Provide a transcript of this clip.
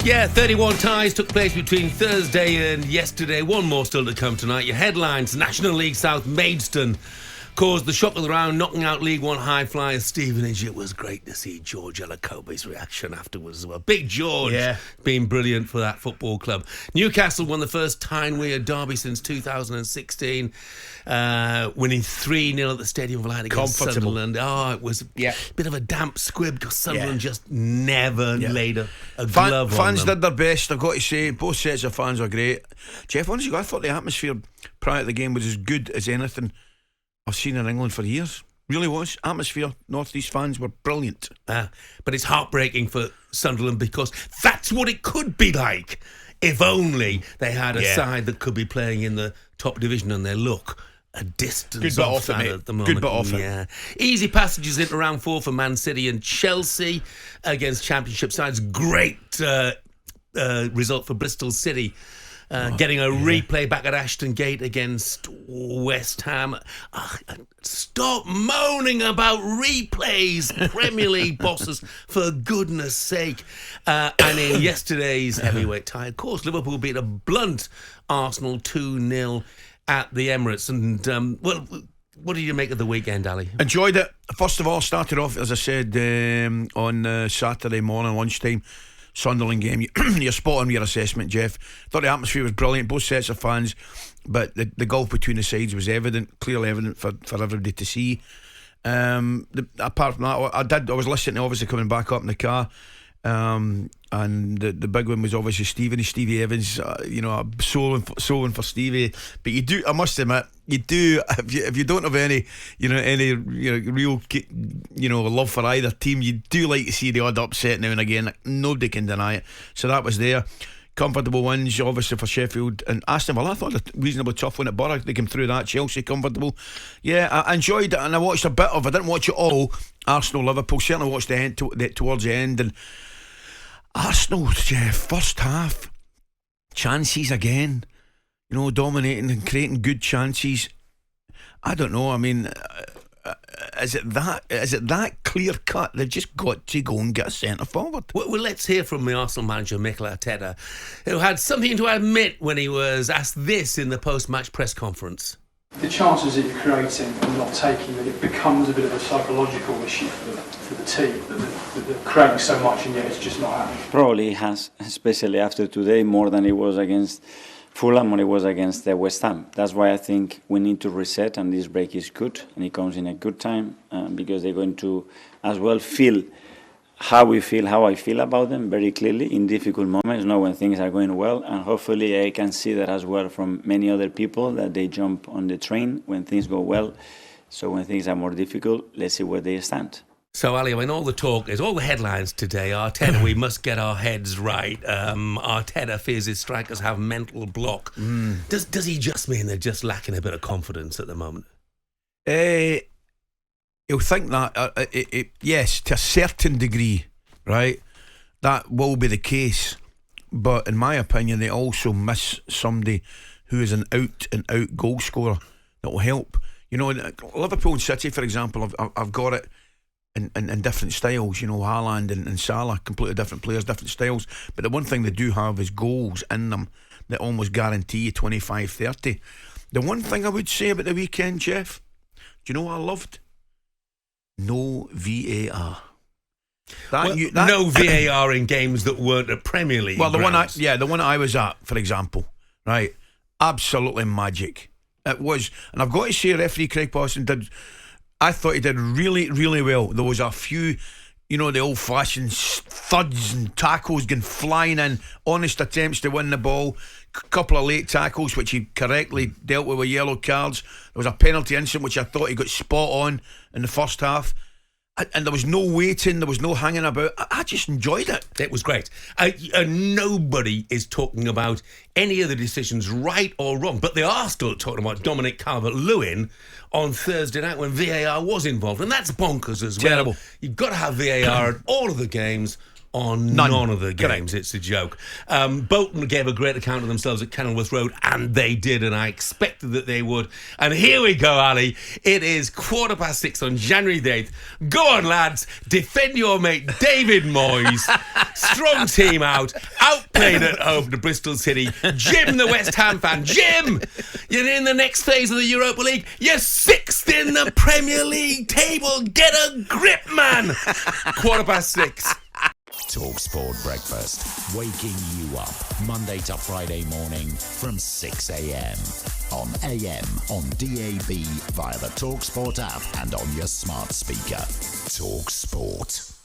Yeah, 31 ties took place between Thursday and yesterday. One more still to come tonight. Your headlines: National League South Maidstone caused the shock of the round, knocking out League One high flyer Stevenage. It was great to see George Elakobe's reaction afterwards as well. Big George, being brilliant for that football club. Newcastle won the first Tyne-Wear derby since 2016, winning 3-0 at the Stadium of Light against Sunderland. Oh, it was a bit of a damp squib because Sunderland just never laid a glove on fans them. did their best, I've got to say. Both sets of fans were great. Jeff, honestly, I thought the atmosphere prior to the game was as good as anything I've seen in England for years. Really was. Atmosphere, North East fans were brilliant. But it's heartbreaking for Sunderland because that's what it could be like if only they had a side that could be playing in the top division, and they look a distance off that at the moment. Good bit off it. Easy passages into round 4 for Man City and Chelsea against Championship sides. Great result for Bristol City. Getting a replay back at Ashton Gate against West Ham. Stop moaning about replays, Premier League bosses, for goodness sake. And in yesterday's heavyweight tie, of course, Liverpool beat a blunt Arsenal 2-0 at the Emirates. And, what did you make of the weekend, Ali? Enjoyed it. First of all, started off, as I said, on Saturday morning, lunchtime, Sunderland game. You're spot on with your assessment, Jeff. Thought the atmosphere was brilliant, both sets of fans, but the gulf between the sides was clearly evident for everybody to see. Apart from that, I was listening to, obviously, coming back up in the car, and the big one was obviously Stevie Evans. Sowing for Stevie. But you do, I must admit, you do, if you don't have any real love for either team, you do like to see the odd upset now and again. Nobody can deny it. So that was there. Comfortable wins, obviously, for Sheffield and Aston Villa. I thought a reasonably tough one at Borough. They came through that. Chelsea, comfortable. Yeah, I enjoyed it, and I watched a bit of it. I didn't watch it all. Arsenal, Liverpool, certainly watched the end towards the end. And Arsenal, first half, chances again. Dominating and creating good chances. I don't know. I mean, is it that clear cut? They've just got to go and get a centre forward. Well, let's hear from the Arsenal manager Mikel Arteta, who had something to admit when he was asked this in the post-match press conference. The chances that you're creating and not taking them, it becomes a bit of a psychological issue for the team, that they're creating so much and yet it's just not happening. Probably has, especially after today, more than it was against Fulham or it was against West Ham. That's why I think we need to reset, and this break is good and it comes in a good time because they're going to as well feel how I feel about them very clearly in difficult moments, not when things are going well, and hopefully I can see that as well from many other people, that they jump on the train when things go well. So when things are more difficult, let's see where they stand. So, Ali, all the talk is, all the headlines today, Arteta, we must get our heads right. Arteta fears his strikers have mental block. Does he just mean they're just lacking a bit of confidence at the moment? You'll think that, yes, to a certain degree, right? That will be the case. But in my opinion, they also miss somebody who is an out-and-out goal scorer that will help. Liverpool and City, for example, I've got it in different styles. Haaland and Salah, completely different players, different styles. But the one thing they do have is goals in them that almost guarantee you 25, 30. The one thing I would say about the weekend, Jeff, do you know what I loved? No VAR. No VAR in games that weren't at Premier League. Well, the one I was at, for example, right? Absolutely magic. It was, and I've got to say, referee Craig Pawson I thought he did really, really well. There was a few, the old-fashioned thuds and tackles going flying in, honest attempts to win the ball. Couple of late tackles which he correctly dealt with yellow cards. There was a penalty incident which I thought he got spot on in the first half, and there was no waiting, there was no hanging about. I just enjoyed it. It was great. Nobody is talking about any of the decisions right or wrong, but they are still talking about Dominic Calvert-Lewin on Thursday night when VAR was involved, and that's bonkers as well. Terrible. You've got to have VAR at all of the games, on none of the Correct. games. It's a joke. Bolton gave a great account of themselves at Kenilworth Road, and they did, and I expected that they would. And here we go, Ali. It is 6:15 on January the 8th. Go on, lads. Defend your mate, David Moyes. Strong team outplayed at home to Bristol City. Jim, the West Ham fan. Jim, you're in the next phase of the Europa League. You're 6th in the Premier League table. Get a grip, man. 6:15. talkSPORT Breakfast, waking you up Monday to Friday morning from 6 a.m. on AM, on DAB, via the talkSPORT app and on your smart speaker. talkSPORT.